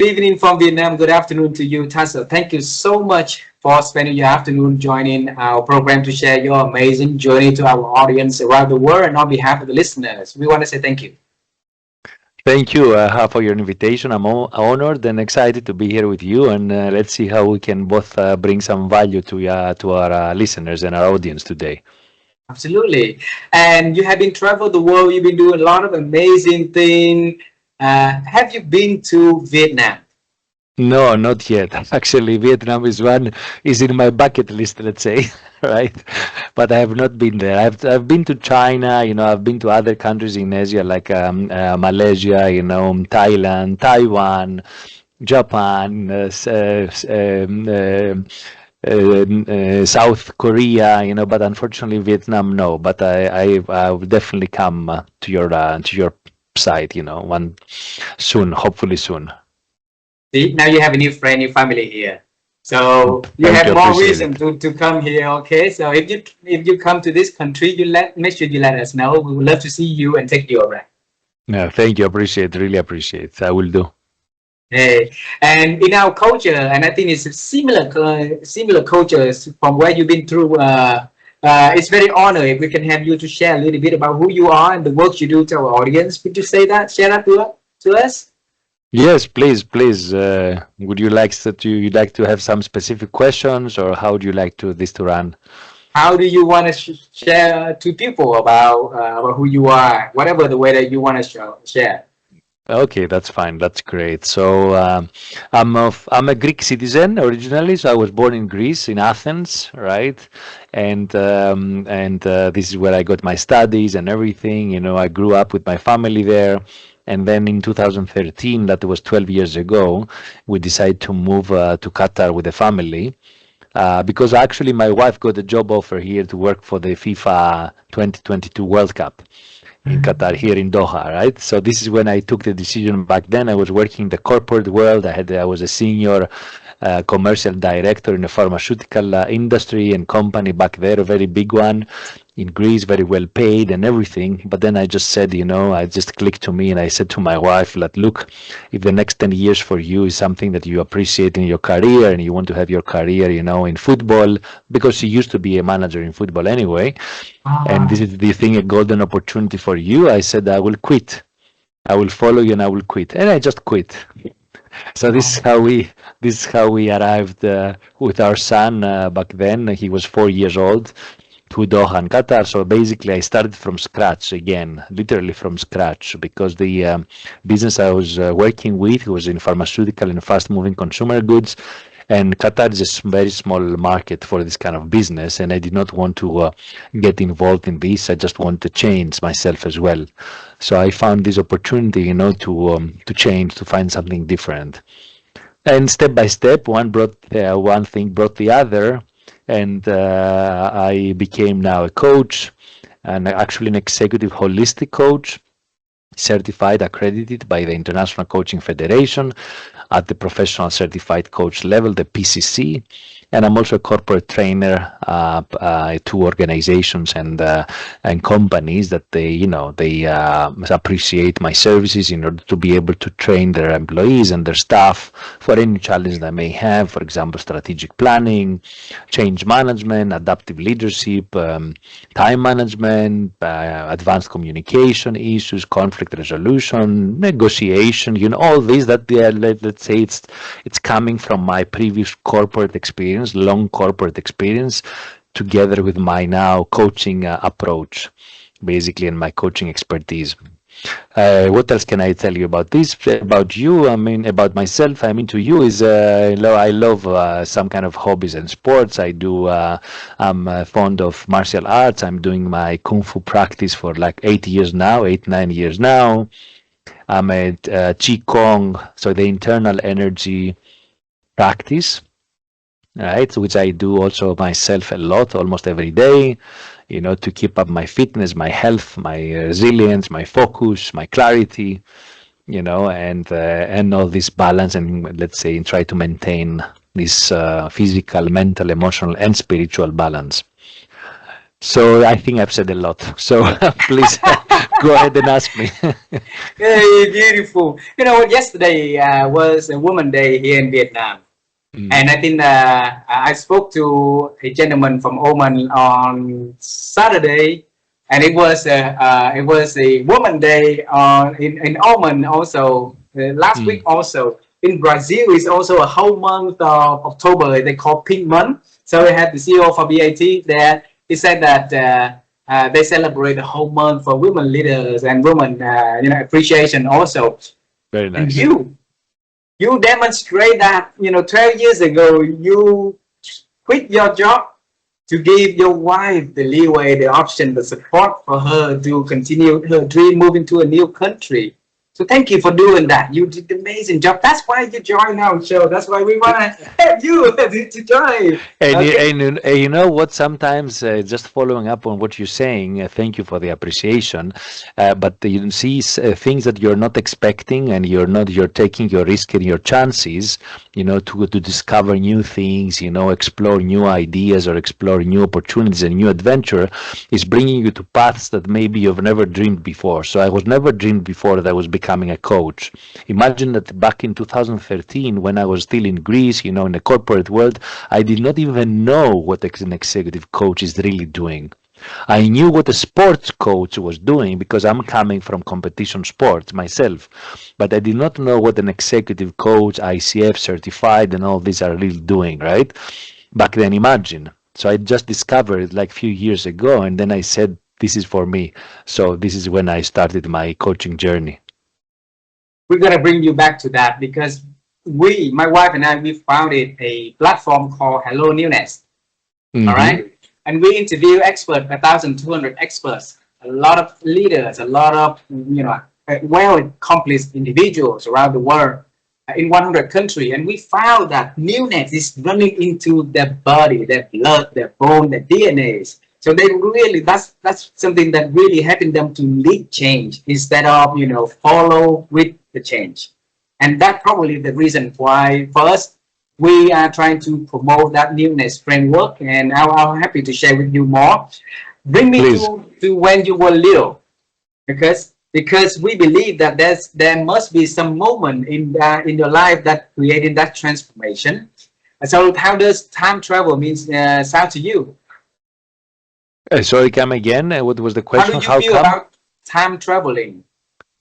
evening from Vietnam. Good afternoon to you, Tassos. Thank you so much for spending your afternoon joining our program to share your amazing journey to our audience around the world. And on behalf of the listeners, we want to say thank you. Thank you for your invitation. I'm honored and excited to be here with you, and let's see how we can both bring some value to our listeners and our audience today. Absolutely. And you have been traveled the world. You've been doing a lot of amazing things. Have you been to Vietnam? No, not yet. Actually, Vietnam is in my bucket list, let's say, right? But I have not been there. I've been to China, I've been to other countries in Asia like Malaysia, Thailand, Taiwan, Japan, South Korea, but unfortunately Vietnam, no. But I will definitely come to your side, one soon, hopefully soon. See, now you have a new friend, new family here. So you Thank have you, more appreciate reason it. to come here. Okay. So if you come to this country, make sure you let us know. We would love to see you and take you around. No, thank you, appreciate, really appreciate. I will do. Hey, and in our culture, and I think it's similar cultures from where you've been through. It's very honored if we can have you to share a little bit about who you are and the work you do to our audience. Could you say that? Share that to us? Yes, please, please. Would you like to have some specific questions, or how would you like to this to run? How do you want to share to people about who you are, whatever the way that you want to share? Okay, that's fine. That's great. So I'm a Greek citizen originally. So I was born in Greece, in Athens, right? And this is where I got my studies and everything. I grew up with my family there. And then in 2013, that was 12 years ago, we decided to move to Qatar with the family. Because actually my wife got a job offer here to work for the FIFA 2022 World Cup in Qatar, here in Doha, right? So this is when I took the decision. Back then I was working in the corporate world. I was a senior commercial director in the pharmaceutical industry and company back there, a very big one in Greece, very well paid and everything. But then I just said, I just clicked to me, and I said to my wife that, look, if the next 10 years for you is something that you appreciate in your career and you want to have your career, in football, because she used to be a manager in football anyway, and this is the thing, a golden opportunity for you, I said, I will quit. I will follow you and I will quit. And I just quit. So this is how we arrived with our son back then. He was 4 years old, to Doha and Qatar. So basically, I started from scratch again, literally from scratch, because the business I was working with was in pharmaceutical and fast-moving consumer goods. And Qatar is a very small market for this kind of business, and I did not want to get involved in this. I just want to change myself as well. So I found this opportunity, to change, to find something different. And step by step, one thing brought the other, and I became now a coach, and actually an executive holistic coach, certified, accredited by the International Coaching Federation at the professional certified coach level, the PCC. And I'm also a corporate trainer to organizations and companies that they appreciate my services in order to be able to train their employees and their staff for any challenge they may have. For example, strategic planning, change management, adaptive leadership, time management, advanced communication issues, conflict resolution, negotiation. All these that let's say it's coming from my previous corporate experience, long corporate experience, together with my now coaching approach, basically, and my coaching expertise. What else can I tell you about this? About you, about myself, to you is I love some kind of hobbies and sports. I'm fond of martial arts. I'm doing my Kung Fu practice for like 9 years now. I'm at Qigong, so the internal energy practice, right, which I do also myself a lot, almost every day, to keep up my fitness, my health, my resilience, my focus, my clarity, and all this balance, and let's say try to maintain this physical, mental, emotional, and spiritual balance. So I think I've said a lot. So please go ahead and ask me. Hey, beautiful. You know what? Yesterday was a Woman Day here in Vietnam. Mm, And I think I spoke to a gentleman from Oman on Saturday, and it was a Woman Day in Oman also last week mm, also. In Brazil is also a whole month of October they call Pink Month. So we had the CEO for BAT there. He said that they celebrate the whole month for women leaders and women appreciation also. very And nice. you demonstrate that 12 years ago you quit your job to give your wife the leeway, the option, the support for her to continue her dream, moving to a new country. So thank you for doing that. You did an amazing job. That's why you join our show. That's why we want to have you to join. And, Okay. you know what? Sometimes, just following up on what you're saying, thank you for the appreciation. But you see things that you're not expecting, and you're taking your risk and your chances, to discover new things, explore new ideas or explore new opportunities and new adventure, is bringing you to paths that maybe you've never dreamed before. So I was never dreamed before that I was becoming a coach. Imagine that back in 2013, when I was still in Greece, in the corporate world, I did not even know what an executive coach is really doing. I knew what a sports coach was doing because I'm coming from competition sports myself, but I did not know what an executive coach, ICF certified, and all these are really doing, right? Back then, imagine. So I just discovered it like a few years ago, and then I said, this is for me. So this is when I started my coaching journey. We're going to bring you back to that because my wife and I, we founded a platform called helloNEWNESS. All Mm-hmm. right. And we interview experts, 1,200 experts, a lot of leaders, a lot of, well accomplished individuals around the world in 100 countries. And we found that newness is running into their body, their blood, their bone, their DNAs. So they really, that's something that really helping them to lead change instead of, follow with the change. And that probably the reason why first we are trying to promote that newness framework, and I'm happy to share with you more. Bring me Please. to when you were little, because we believe that there must be some moment in your life that created that transformation. So how does time travel means sound to you? Sorry, come again. What was the How do question? you How feel come? about time traveling?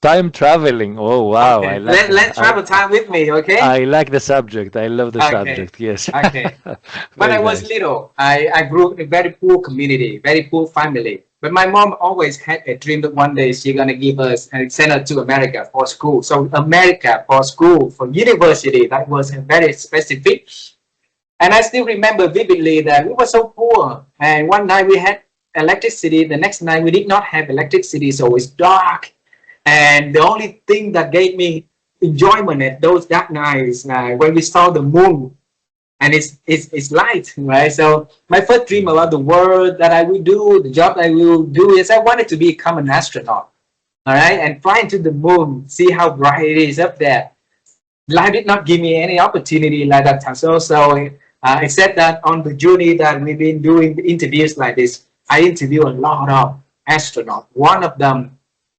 Time traveling. Oh, wow. I Okay, like that. let's travel time with me. Okay. I like the subject. I love the Okay. subject. Yes. Okay. When I Very was nice. little, I grew up in a very poor community, very poor family. But my mom always had a dream that one day she's gonna give us and send us to America for school. So America for school, for university, that was very specific. And I still remember vividly that we were so poor. And one night we had electricity. The next night we did not have electricity, so it's dark. And the only thing that gave me enjoyment at those dark nights when we saw the moon and it's light, right? So my first dream about the world that I will do, the job I will do is I wanted to become an astronaut, all right, and fly into the moon, see how bright it is up there. Life did not give me any opportunity like that, Tassos. So except that on the journey that we've been doing interviews like this, I interview a lot of astronauts. One of them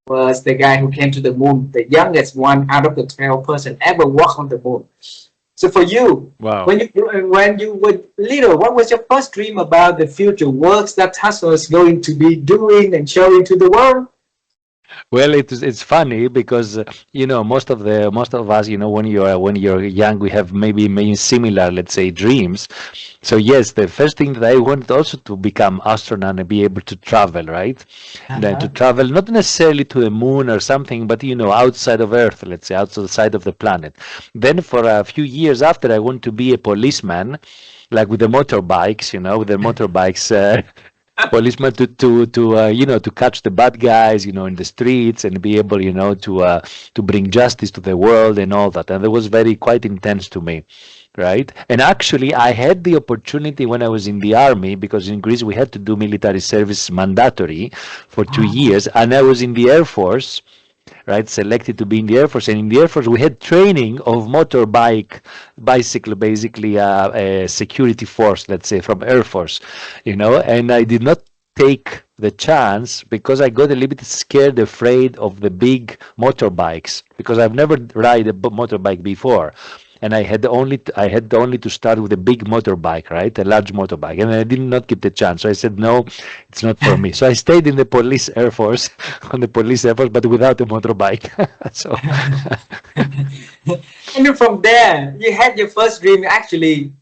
was the guy who came to the moon, the youngest one out of the 12 person ever walk on the moon. So for you, Wow. when you were little, what was your first dream about the future works that Tassos is going to be doing and showing to the world? Well, it's funny because most of us, when you're young, we have maybe similar, let's say, dreams. So yes, the first thing that I wanted also to become astronaut and be able to travel, right? Then to Uh-huh. travel not necessarily to the moon or something, but outside of Earth, let's say, outside of the planet. Then for a few years after, I want to be a policeman, like with the motorbikes, with the motorbikes. Policemen to catch the bad guys in the streets and be able to bring justice to the world and all that, and that was very quite intense to me, right? And actually I had the opportunity when I was in the army, because in Greece we had to do military service mandatory for 2 years, and I was in the Air Force, right, selected to be in the Air Force. And in the Air Force, we had training of bicycle, basically a security force, let's say, from Air Force, and I did not take the chance because I got a little bit scared, afraid of the big motorbikes because I've never ride a motorbike before. And I had only to start with a big motorbike, right? A large motorbike. And I did not get the chance. So I said, no, it's not for me. So I stayed in the police air force, on the police air force, but without a motorbike. So and then from there, you had your first dream actually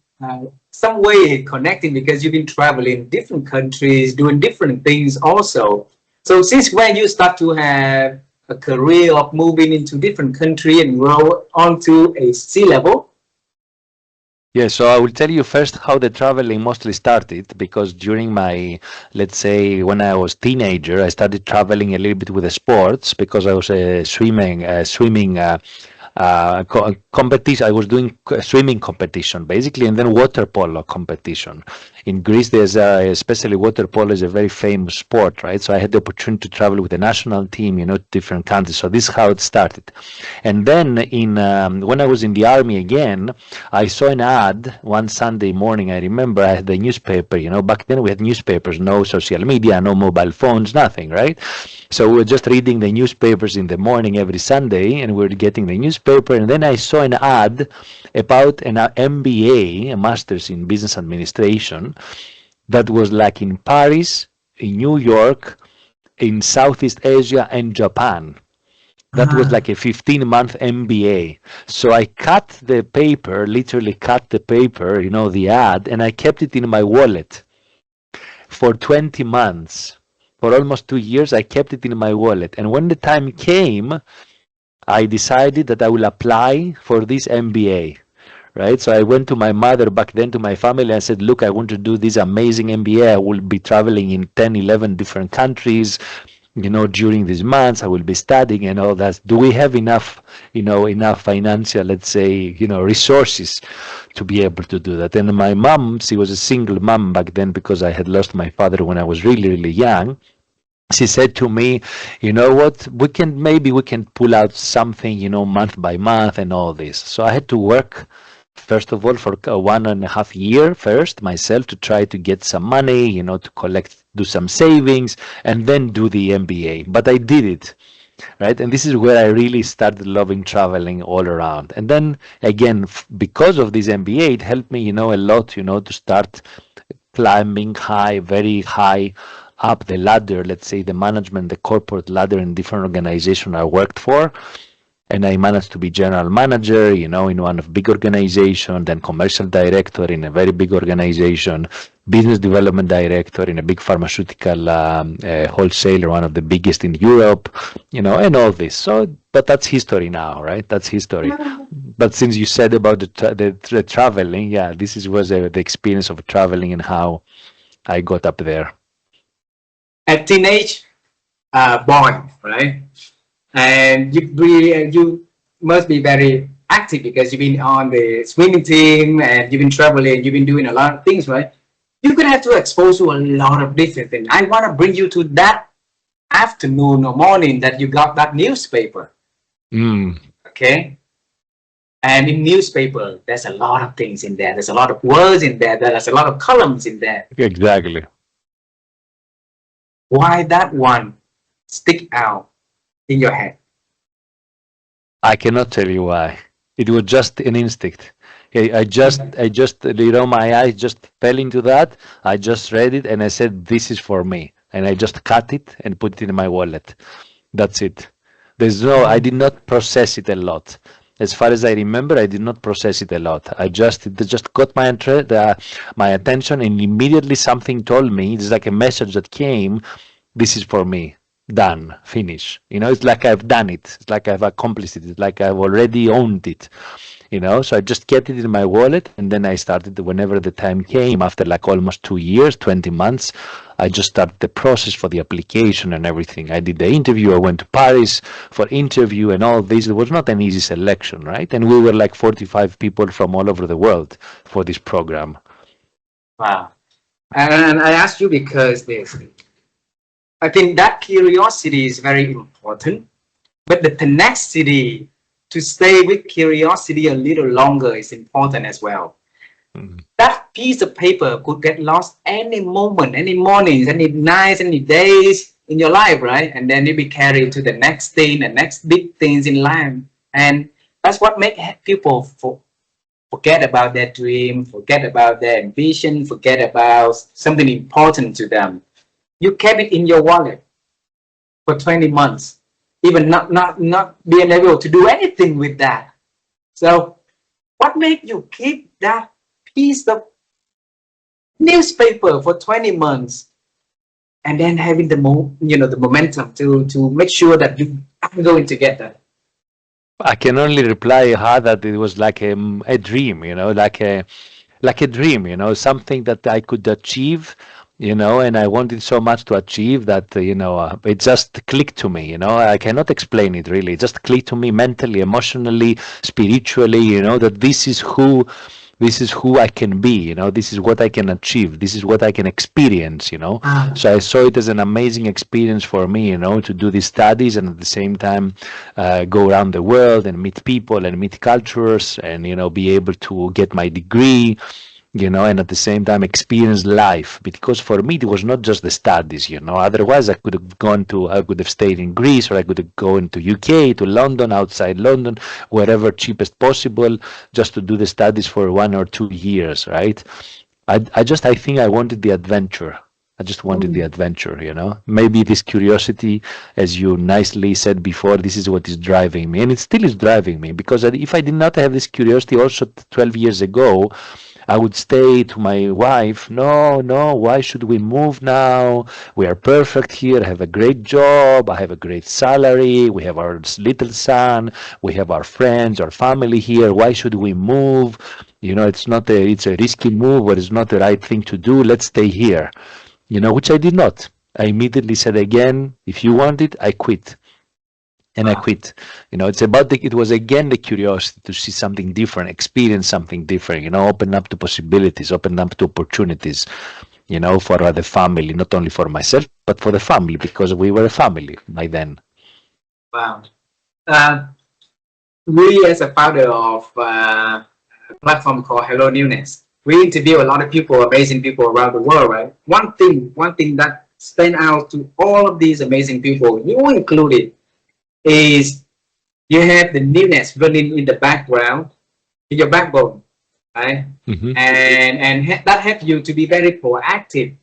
some way connecting because you've been traveling different countries, doing different things also. So since when you start to have a career of moving into different country and grow onto a sea level? Yeah, so I will tell you first how the traveling mostly started because during my, let's say, when I was teenager, I started traveling a little bit with the sports because I was a swimming competition. I was doing swimming competition basically, and then water polo competition. In Greece, there's especially water polo is a very famous sport, right? So I had the opportunity to travel with the national team, you know, to different countries. So this is how it started. And then when I was in the army again, I saw an ad one Sunday morning. I remember I had the newspaper, you know, back then we had newspapers, no social media, no mobile phones, nothing, right? So we were just reading the newspapers in the morning every Sunday, and we were getting the newspaper. And then I saw an ad about an MBA, a Master's in Business Administration, that was like in Paris, in New York, in Southeast Asia, and Japan. That was like a 15-month MBA. So I cut the paper, literally cut the paper, you know, the ad, and I kept it in my wallet for 20 months. For almost 2 years, I kept it in my wallet. And when the time came, I decided that I will apply for this MBA, right? So I went to my mother back then, to my family, and said, look, I want to do this amazing MBA. I will be traveling in 10, 11 different countries, you know, during these months. I will be studying and all that. Do we have enough, you know, enough financial, let's say, you know, resources to be able to do that? And my mom, she was a single mom back then because I had lost my father when I was really, really young. She said to me, you know what, maybe we can pull out something, you know, month by month and all this. So I had to work, first of all, for 1.5 years first myself to try to get some money, you know, to collect, do some savings, and then do the MBA. But I did it, right? And this is where I really started loving traveling all around. And then again, because of this MBA, it helped me, you know, a lot, you know, to start climbing high, very high up the ladder, let's say the management, the corporate ladder in different organizations I worked for. And I managed to be general manager, you know, in one of big organization, then commercial director in a very big organization, business development director in a big pharmaceutical wholesaler, one of the biggest in Europe, you know, and all this. So, but that's history now, right? That's history. But since you said about the traveling, yeah, this was the experience of traveling and how I got up there. A teenage boy, right? And you must be very active because you've been on the swimming team and you've been traveling, you've been doing a lot of things, right? You're gonna have to expose to a lot of different things. I want to bring you to that afternoon or morning that you got that newspaper. Okay. And in newspaper, there's a lot of things in there. There's a lot of words in there. There's a lot of columns in there. Exactly. Why that one stick out in your head? I cannot tell you why. It was just an instinct. I just, you know, my eyes just fell into that. I just read it and I said, this is for me. And I just cut it and put it in my wallet. That's it. I did not process it a lot. As far as I remember, I did not process it a lot. It just got my attention, and immediately something told me, it's like a message that came, this is for me, done, finish. You know, it's like I've done it. It's like I've accomplished it. It's like I've already owned it. You know, so I just kept it in my wallet, and then I started, whenever the time came, after like almost 2 years, 20 months, I just started the process for the application and everything. I did the interview. I went to Paris for interview and all this. It was not an easy selection, right? And we were like 45 people from all over the world for this program. Wow. And I asked you because I think that curiosity is very important, but the tenacity to stay with curiosity a little longer is important as well. Mm. That piece of paper could get lost any moment, any mornings, any nights, any days in your life, right? And then you be carried to the next thing, the next big things in life. And that's what make people forget about their dream, forget about their ambition, forget about something important to them. You kept it in your wallet for 20 months, even not being able to do anything with that. So what made you keep that piece of newspaper for 20 months and then having the momentum to make sure that you are going to get that? I can only reply her that it was like a dream, like a dream, something that I could achieve, and I wanted so much to achieve that, it just clicked to me, I cannot explain it really. It just clicked to me mentally, emotionally, spiritually, that this is who I can be, this is what I can achieve, this is what I can experience. So I saw it as an amazing experience for me, to do these studies and at the same time go around the world and meet people and meet cultures and, be able to get my degree, and at the same time experience life. Because for me, it was not just the studies, otherwise I could have stayed in Greece, or I could have gone to UK, to London, outside London, wherever cheapest possible, just to do the studies for 1 or 2 years, right? I think I wanted the adventure. I just wanted the adventure, Maybe this curiosity, as you nicely said before, this is what is driving me. And it still is driving me, because if I did not have this curiosity also 12 years ago, I would say to my wife, no, no, why should we move now? We are perfect here. I have a great job. I have a great salary. We have our little son. We have our friends, our family here. Why should we move? It's a risky move, but it's not the right thing to do. Let's stay here, which I did not. I immediately said again, if you want it, I quit. And I quit. It was again the curiosity to see something different, experience something different, open up to possibilities, open up to opportunities, for the family, not only for myself, but for the family, because we were a family by then. Wow. Uh, we, as a founder of a platform called helloNEWNESS, we interview a lot of people, amazing people around the world, right? One thing that stand out to all of these amazing people, you included, is you have the newness running in the background, in your backbone, right? Mm-hmm. And that helps you to be very proactive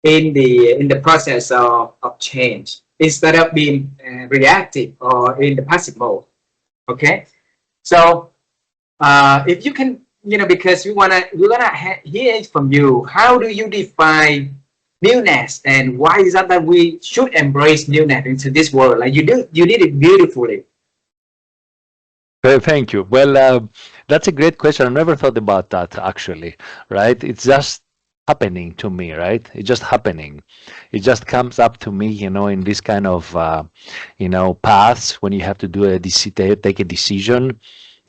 in the process of change instead of being reactive or in the passive mode. Okay, so if you can, because we're gonna hear it from you. How do you define newness, and why is that we should embrace newness into this world? Like you did it beautifully. Thank you. Well, that's a great question. I never thought about that actually, right? It's just happening to me, right? It's just happening. It just comes up to me, in this kind of, paths when you have to take a decision,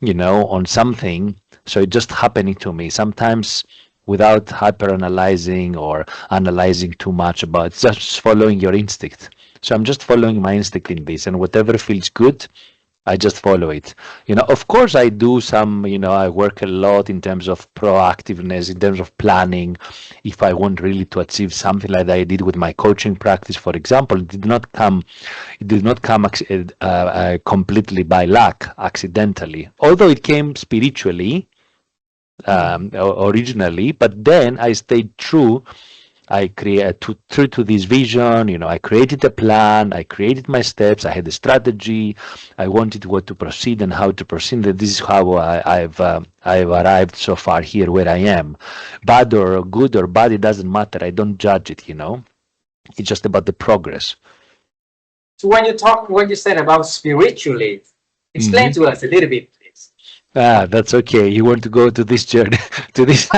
on something. So it's just happening to me. Sometimes without hyper analyzing or analyzing too much about it, just following your instinct. So I'm just following my instinct in this, and whatever feels good, I just follow it. Of course I do some, I work a lot in terms of proactiveness, in terms of planning. If I want really to achieve something like that I did with my coaching practice, for example, it did not come completely by luck, accidentally. Although it came spiritually, originally, but then I stayed true. I true to this vision. I created a plan. I created my steps. I had a strategy. I wanted what to proceed and how to proceed. And this is how I've arrived so far here where I am. Bad or good or bad, it doesn't matter. I don't judge it. It's just about the progress. So when you said about spiritually, explain to us a little bit, please. That's okay. You want to go to this journey, to this,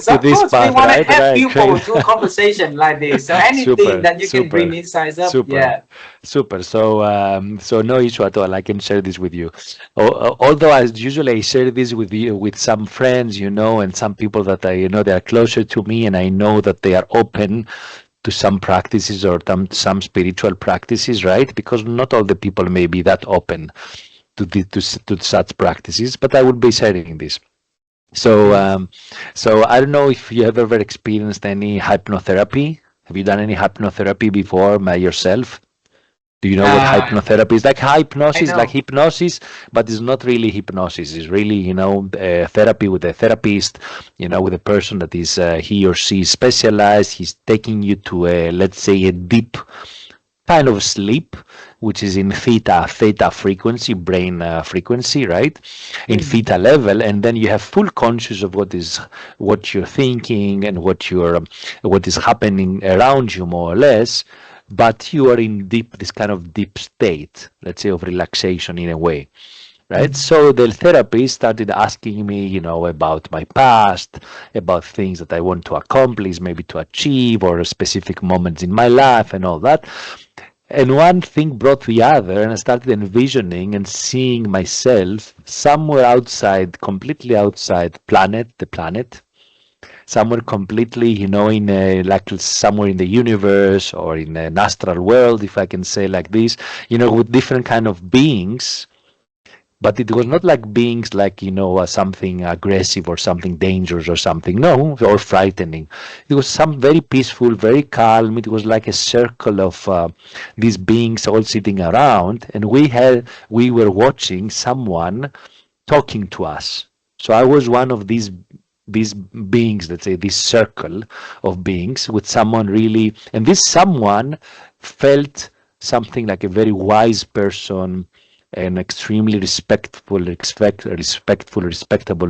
Of this course, path, we want to right? help Right. people Great. through a conversation like this. So anything Super, that you can bring super, insights up, super, yeah. super. So no issue at all. I can share this with you. Although I share this with you, with some friends, and some people that they are closer to me, and I know that they are open to some practices or some spiritual practices, right? Because not all the people may be that open to such practices, but I would be sharing this. So, so I don't know if you have ever experienced any hypnotherapy. Have you done any hypnotherapy before by yourself? Do you know what hypnotherapy is? Like I hypnosis, like know. hypnosis, but it's not really hypnosis. It's really, therapy with a therapist, with a person that is he or she is specialized. He's taking you to a, let's say, a deep kind of sleep, which is in theta frequency, brain frequency, right? In Mm. theta level, and then you have full conscious of what you're thinking and what is happening around you, more or less. But you are in this kind of deep state, let's say, of relaxation in a way. Right. Mm. So the therapist started asking me, about my past, about things that I want to accomplish, maybe to achieve, or specific moments in my life and all that. And one thing brought the other, and I started envisioning and seeing myself somewhere outside, completely outside the planet, somewhere completely, in like somewhere in the universe or in an astral world, if I can say like this, with different kind of beings, but it was not like beings like something aggressive or something dangerous or something, no, or frightening. It was some very peaceful, very calm. It was like a circle of these beings all sitting around, and we were watching someone talking to us. So I was one of these beings, let's say this circle of beings with someone really, and this someone felt something like a very wise person, an extremely respectable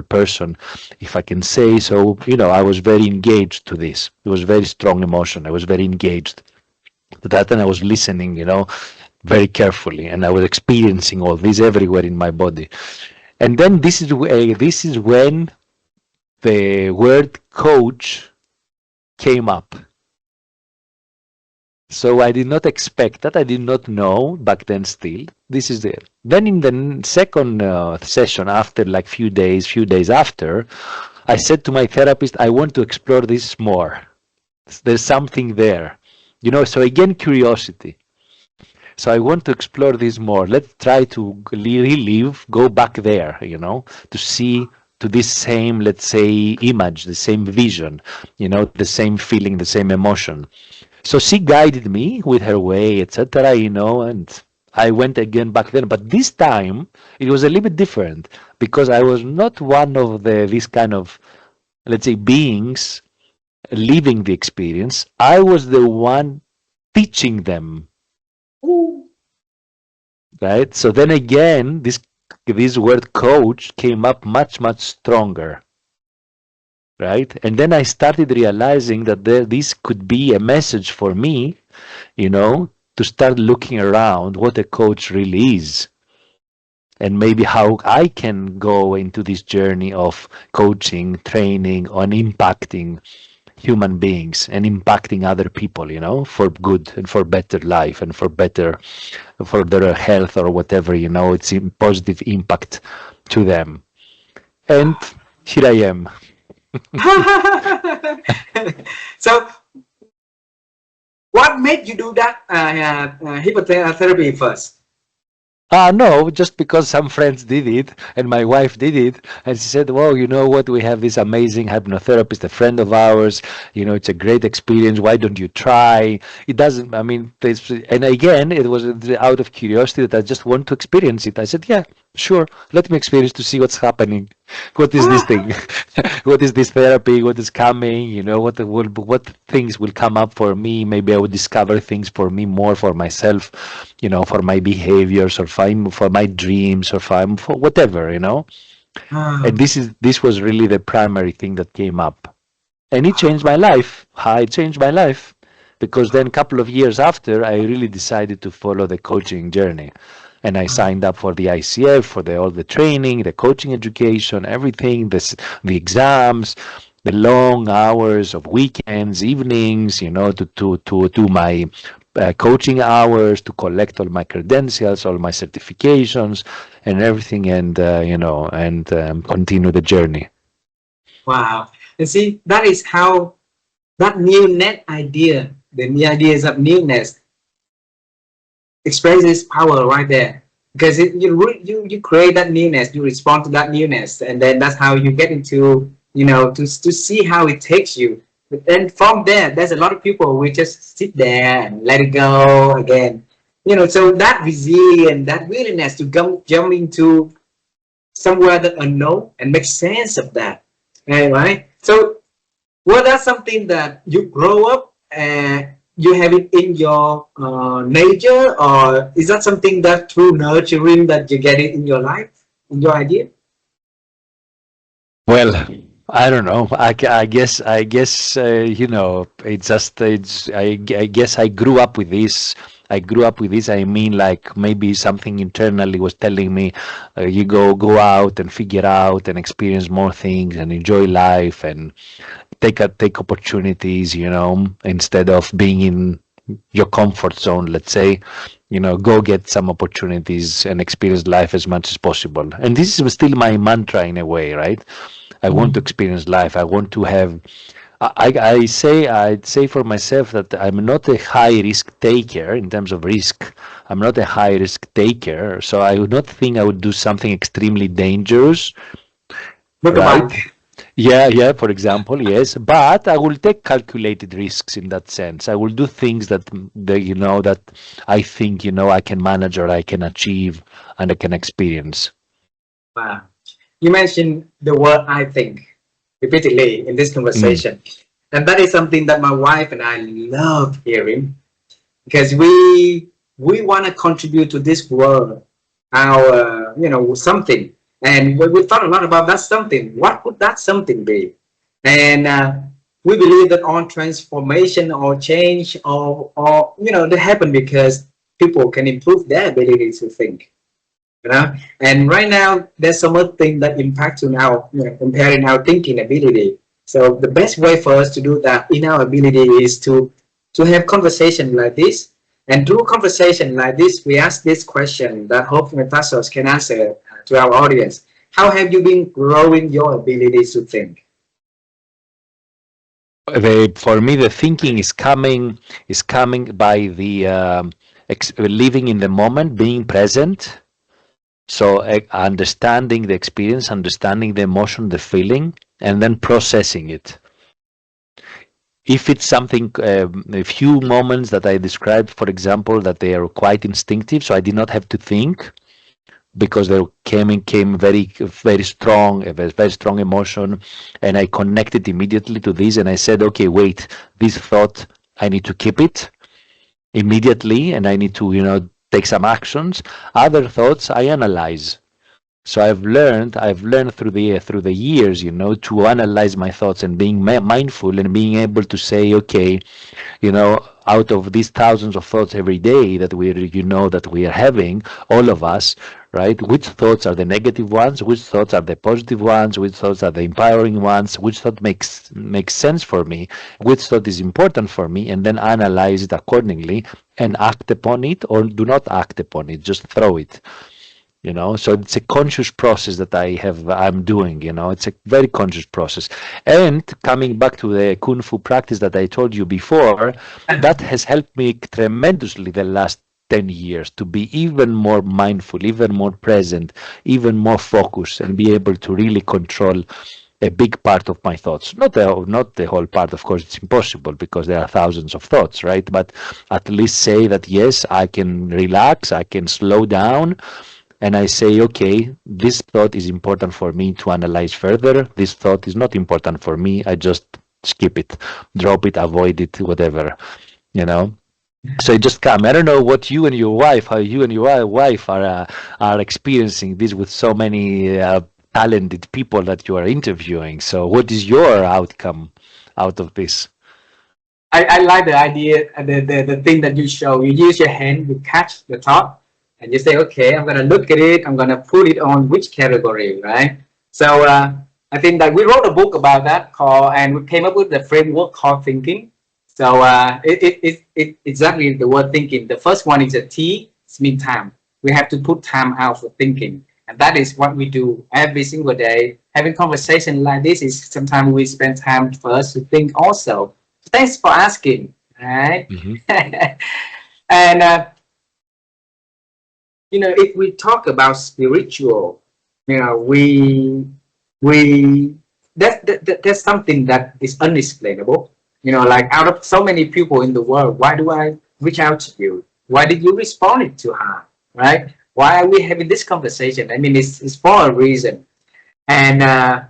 person, if I can say so. I was very engaged to this. It was very strong emotion. I was very engaged to that, and I was listening, very carefully, and I was experiencing all this everywhere in my body. And then this is when the word coach came up. So I did not expect that. I did not know back then still. This is there. Then in the second session, after like few days after, I said to my therapist, I want to explore this more. There's something there. So again, curiosity. So I want to explore this more. Let's try to relive, go back there, to see to this same, let's say, image, the same vision, the same feeling, the same emotion. So she guided me with her way, etc., and I went again back then. But this time it was a little bit different because I was not one of this kind of, let's say, beings living the experience. I was the one teaching them, Ooh. right? So then again, this word coach came up much stronger, right? And then I started realizing that this could be a message for me, to start looking around what a coach really is, and maybe how I can go into this journey of coaching, training, on impacting human beings and impacting other people, for good and for better life and for their health or whatever, it's a positive impact to them. And here I am. So, what made you do that hypnotherapy first? No, just because some friends did it and my wife did it. And she said, well, you know what? We have this amazing hypnotherapist, a friend of ours. It's a great experience. Why don't you try? It doesn't, I mean, and again, it was out of curiosity that I just want to experience it. I said, yeah, sure. Let me experience to see what's happening. What is this thing? What is this therapy? What is coming? What things will come up for me? Maybe I would discover things for me more for myself, for my behaviors or for my dreams or for whatever, Ah, And this was really the primary thing that came up, and it changed my life. How it changed my life, because then a couple of years after, I really decided to follow the coaching journey, and I signed up for the ICF, for all the training, the coaching education, everything, the exams, the long hours of weekends, evenings, to do my coaching hours, to collect all my credentials, all my certifications, and everything, and continue the journey. wow. And see, that is how that new net idea, the new ideas of newness expresses power right there. because you create that newness, you respond to that newness, and then that's how you get into, to see how it takes you. But then from there, there's a lot of people we just sit there and let it go again. So that resilience, that willingness to jump into somewhere that unknown and make sense of that. Right? So was that something that you grow up and you have it in your nature, or is that something that through nurturing that you get it in your life, in your idea? Well, I don't know. I guess it's just I guess I grew up with this. I grew up with this. I mean, like maybe something internally was telling me, you go out and figure out and experience more things and enjoy life and take opportunities, instead of being in your comfort zone, let's say, go get some opportunities and experience life as much as possible. And this is still my mantra in a way, right? I want to Mm. experience life. I want to have. I'd say for myself that I'm not a high risk taker in terms of risk. I'm not a high risk taker, so I would not think I would do something extremely dangerous, Look right? about. Yeah, for example, yes, but I will take calculated risks in that sense. I will do things that I think, I can manage or I can achieve and I can experience. Wow. You mentioned the word "I think" repeatedly in this Mm, conversation, and that is something that my wife and I love hearing, because we want to contribute to this world, our something, and we thought a lot about that something. What would that something be? And we believe that all transformation or change or they happen because people can improve their ability to think. And right now there's so much thing that impacts on our comparing our thinking ability. So the best way for us to do that in our ability is to have conversation like this. And through conversation like this, we ask this question that hopefully Tassos can answer to our audience. How have you been growing your ability to think? for me, the thinking is coming by the living in the moment, being present. So understanding the experience, understanding the emotion, the feeling, and then processing it. If it's something, a few moments that I described, for example, that they are quite instinctive, so I did not have to think because they came very strong, a very strong emotion, and I connected immediately to this, and I said, okay, wait, this thought, I need to keep it immediately, and I need to take some actions. Other thoughts I analyze. So I've learned through the years, to analyze my thoughts and being mindful and being able to say, okay, out of these thousands of thoughts every day that we are having, all of us, right? Which thoughts are the negative ones? Which thoughts are the positive ones? Which thoughts are the empowering ones? Which thought makes sense for me? Which thought is important for me? And then analyze it accordingly and act upon it, or do not act upon it, just throw it. So it's a conscious process that I'm doing. It's a very conscious process. And coming back to the kung fu practice that I told you before, that has helped me tremendously the last 10 years to be even more mindful, even more present, even more focused, and be able to really control a big part of my thoughts. Not the whole part, of course, it's impossible because there are thousands of thoughts, right? But at least say that, yes, I can relax, I can slow down, and I say, okay, this thought is important for me to analyze further. This thought is not important for me. I just skip it, drop it, avoid it, whatever, you know. So it just come. I don't know what you and your wife, how you and your wife are experiencing this with so many talented people that you are interviewing. So what is your outcome out of this? I like the idea, the thing that you show. You use your hand, you catch the thought, and you say, okay, I'm going to look at it, I'm going to put it on which category, right? So I think that we wrote a book about that called, and we came up with the framework called thinking. So it exactly the word thinking. The first one is a T, it's mean time. We have to put time out for thinking. And that is what we do every single day. Having conversation like this is sometimes we spend time for us to think also. Thanks for asking. All right. Hmm. And if we talk about spiritual, we that's something that is unexplainable. Like out of so many people in the world, why do I reach out to you? Why did you respond it to her? Right? Why are we having this conversation? I mean, it's for a reason. And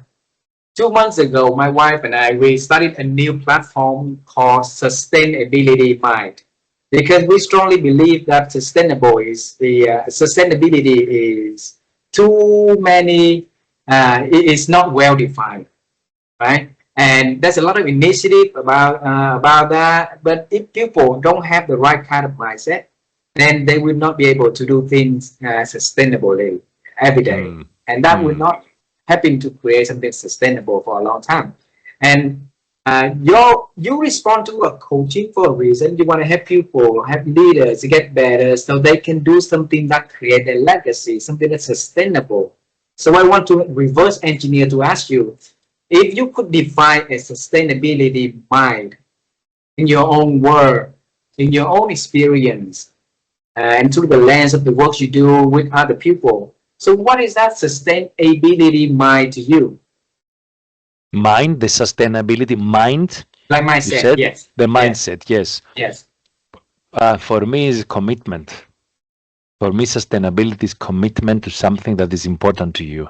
2 months ago, my wife and I, we started a new platform called Sustainability Mind, because we strongly believe that sustainability is too many, it is not well defined, right? And there's a lot of initiative about that. But if people don't have the right kind of mindset, then they will not be able to do things sustainably every day, Mm, and that will mm. not helping to create something sustainable for a long time. And you respond to a coaching for a reason. You want to help people, help leaders to get better, so they can do something that create a legacy, something that's sustainable. So I want to reverse engineer to ask you, if you could define a sustainability mind in your own word, in your own experience, and through the lens of the work you do with other people. So what is that sustainability mind to you? Mind, the sustainability mind, Like you mindset, said? yes, The yes, mindset, yes. yes. For me, is commitment. For me, sustainability is commitment to something that is important to you.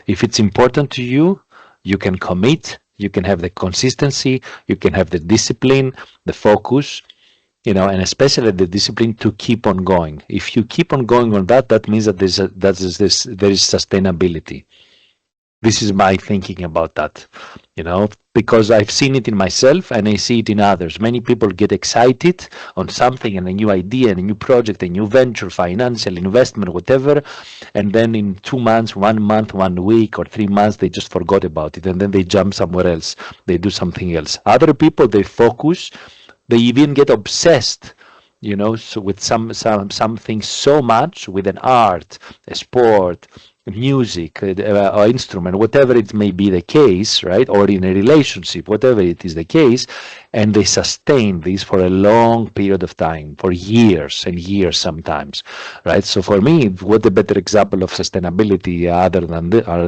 If it's important to you, you can commit, you can have the consistency, you can have the discipline, the focus, and especially the discipline to keep on going. If you keep on going on that, that means that there is sustainability. This is my thinking about that, because I've seen it in myself and I see it in others. Many people get excited on something and a new idea and a new project, a new venture, financial investment, whatever, and then in 2 months, 1 month, 1 week, or 3 months, they just forgot about it and then they jump somewhere else. They do something else. Other people, they focus, they even get obsessed, so with something so much, with an art, a sport, music, or instrument, whatever it may be the case, right? Or in a relationship, whatever it is the case, and they sustain this for a long period of time, for years and years sometimes, right? So for me, what a better example of sustainability other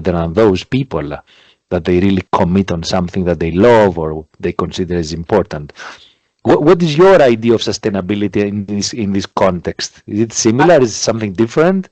than those people that they really commit on something that they love or they consider as important. What is your idea of sustainability in this context? Is it similar? Is it something different?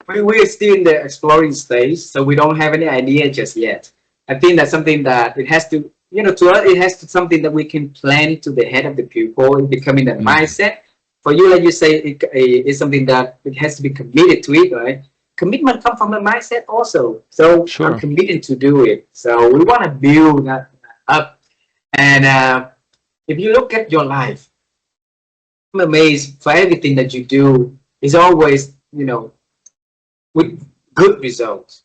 We're still in the exploring stage, so we don't have any idea just yet. I think that's something that it has to, to us, it has to something that we can plan to the head of the pupil, becoming the Mm, mindset. For you, like you say, it's something that it has to be committed to it, right? Commitment comes from the mindset also. So I'm sure. committed to do it. So we want to build that up. And if you look at your life, I'm amazed for everything that you do is always, with good results.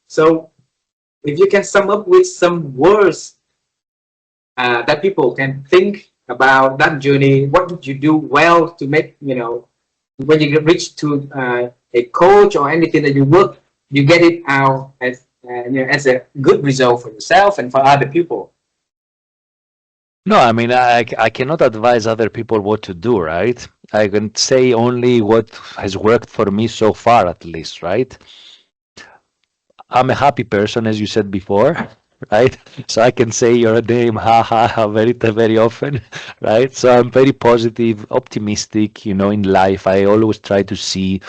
So if you can sum up with some words that people can think about that journey, what did you do well to make, when you reach to a coach or anything that you work, you get it out as a good result for yourself and for other people. No, I mean, I cannot advise other people what to do, right? I can say only what has worked for me so far, at least, right? I'm a happy person, as you said before, right? So I can say your name, ha ha ha, very often, right? So I'm very positive, optimistic, in life. I always try to see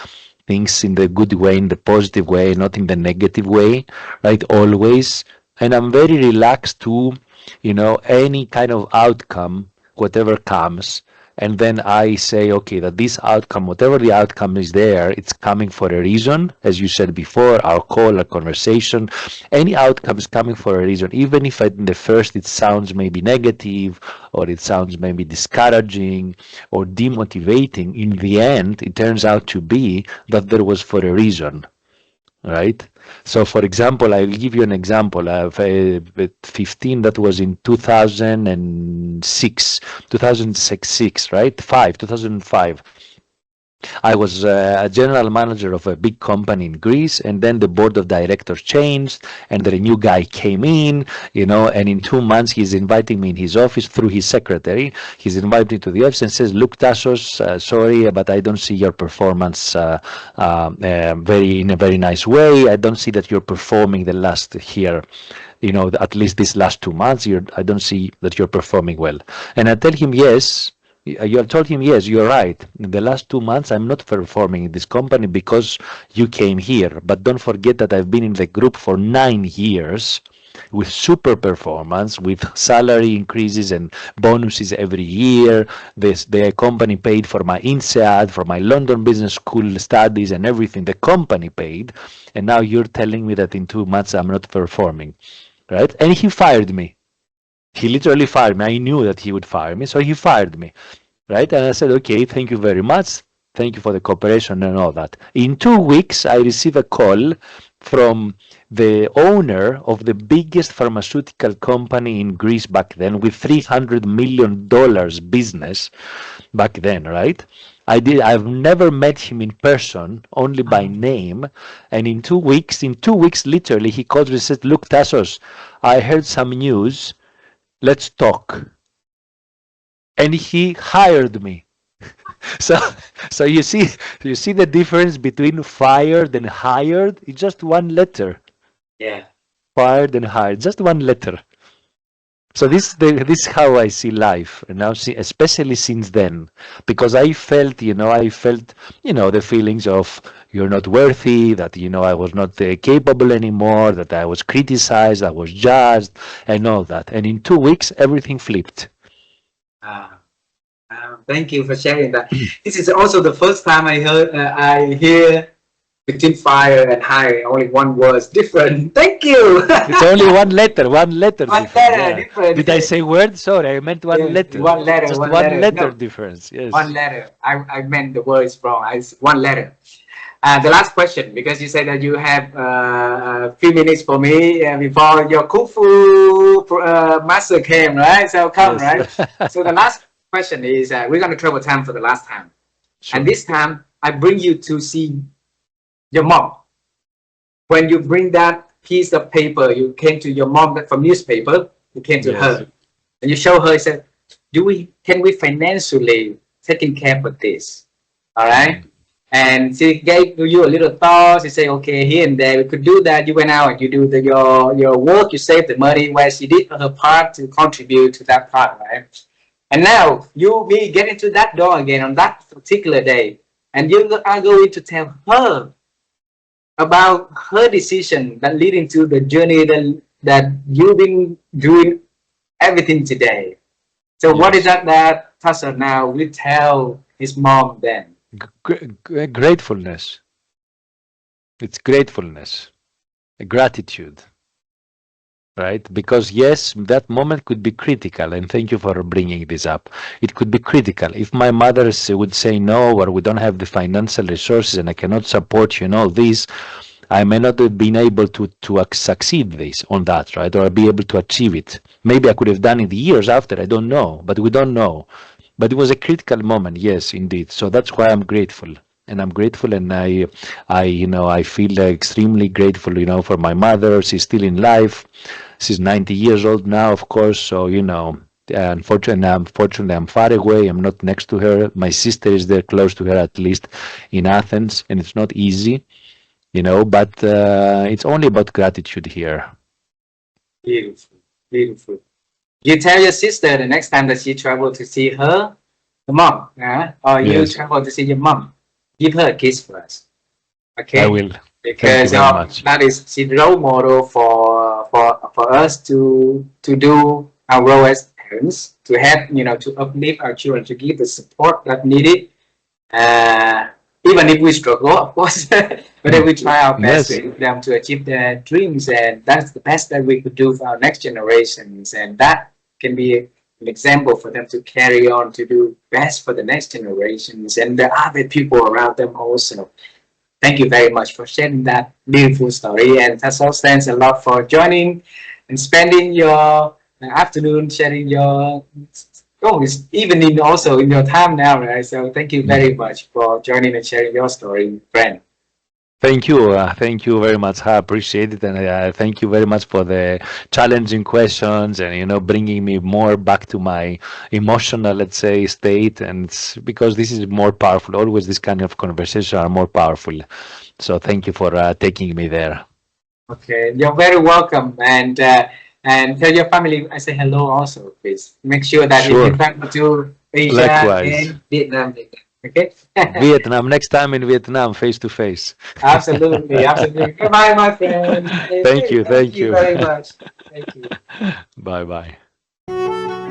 things in the good way, in the positive way, not in the negative way, right? Always. And I'm very relaxed to, any kind of outcome, whatever comes. And then I say, okay, that this outcome, whatever the outcome is there, it's coming for a reason. As you said before, our call, our conversation, any outcome is coming for a reason. Even if in the first it sounds maybe negative or it sounds maybe discouraging or demotivating, in the end, it turns out to be that there was for a reason, right? So, for example, I will give you an example. Of 15, that was in 2006, 2006, right? 2005. I was a general manager of a big company in Greece, and then the board of directors changed, and the new guy came in, and in 2 months he's inviting me in his office through his secretary. He's invited me to the office and says, "Look, Tassos, sorry, but I don't see your performance in a very nice way. I don't see that you're performing the last here." At least these last 2 months, I don't see that you're performing well. And I tell him, yes, you have told him, yes, you're right. In the last 2 months, I'm not performing in this company because you came here. But don't forget that I've been in the group for 9 years with super performance, with salary increases and bonuses every year. The company paid for my INSEAD, for my London Business School studies and everything. The company paid. And now you're telling me that in 2 months I'm not performing, right? And he fired me. He literally fired me. I knew that he would fire me, so he fired me, right? And I said, okay, thank you very much. Thank you for the cooperation and all that. In 2 weeks, I received a call from the owner of the biggest pharmaceutical company in Greece back then, with $300 million business back then, right? I've never met him in person, only by name. And in 2 weeks, literally, he called me and said, "Look, Tassos, I heard some news. Let's talk." And he hired me. So you see the difference between fired and hired? It's just one letter. Yeah. Fired and hired, just one letter. So this is how I see life, and now especially since then, because I felt the feelings of you're not worthy, that I was not capable anymore, that I was criticized, I was judged, and all that. And in 2 weeks, everything flipped. Thank you for sharing that. This is also the first time I hear between fire and hire only one word different. Thank you. It's only one letter. One letter. One difference. letter difference. Did I say word? Sorry, I meant one letter. One letter. Just one letter No, difference. Yes. One letter. I meant the words wrong. One letter. The last question, because you said that you have a few minutes for me before your Kung Fu master came, right? So come, Yes. right? So the last question is, we're going to travel time for the last time. Sure. And this time, I bring you to see your mom. When you bring that piece of paper, you came to your mom from newspaper, you came to her, and you show her, you said, can we financially taking care of this? All right? And she gave you a little thought. She said, okay, here and there, we could do that. You went out and you do your work, you save the money, where she did her part to contribute to that part, right? And now we get into that door again on that particular day, and you are going to tell her about her decision that leading to the journey that you've been doing everything today. So what is that Tassos now will tell his mom then? Gratefulness. It's gratefulness, gratitude, right? Because yes, that moment could be critical, and thank you for bringing this up. It could be critical. If my mother would say no, or we don't have the financial resources and I cannot support you and all this, I may not have been able to succeed on that, right? Or be able to achieve it. Maybe I could have done it years after, I don't know, but we don't know. But it was a critical moment, yes, indeed. So that's why I'm grateful. And I'm grateful, and I feel extremely grateful, for my mother. She's still in life. She's 90 years old now, of course. So, unfortunately, I'm far away. I'm not next to her. My sister is there, close to her, at least in Athens, and it's not easy, but it's only about gratitude here. Beautiful, beautiful. You tell your sister the next time that she travel to see her mom, or you travel to see your mom, give her a kiss for us. Okay, I will. Because that is the role model for us to do our role as parents, to help to uplift our children, to give the support that needed. Even if we struggle, of course, but then we try our best to help them to achieve their dreams, and that's the best that we could do for our next generations, and that can be an example for them to carry on to do best for the next generations and the other people around them also. Thank you very much for sharing that beautiful story, and Tassos, thanks a lot for joining and spending your afternoon sharing your Oh, it's even in also in your time now, right? So thank you very much for joining and sharing your story, friend. Thank you. Thank you very much. I appreciate it, and thank you very much for the challenging questions and bringing me more back to my emotional, let's say, state. And it's because this is more powerful. Always, this kind of conversations are more powerful. So thank you for taking me there. Okay, you're very welcome, and tell your family I say hello also, please. Make sure that if you Sure. come to Asia Likewise. and Vietnam, okay? Vietnam. Next time in Vietnam, face to face. Absolutely, absolutely. Goodbye, my friend. Thank Okay, you. thank Thank you you. very much. Thank you. Bye bye.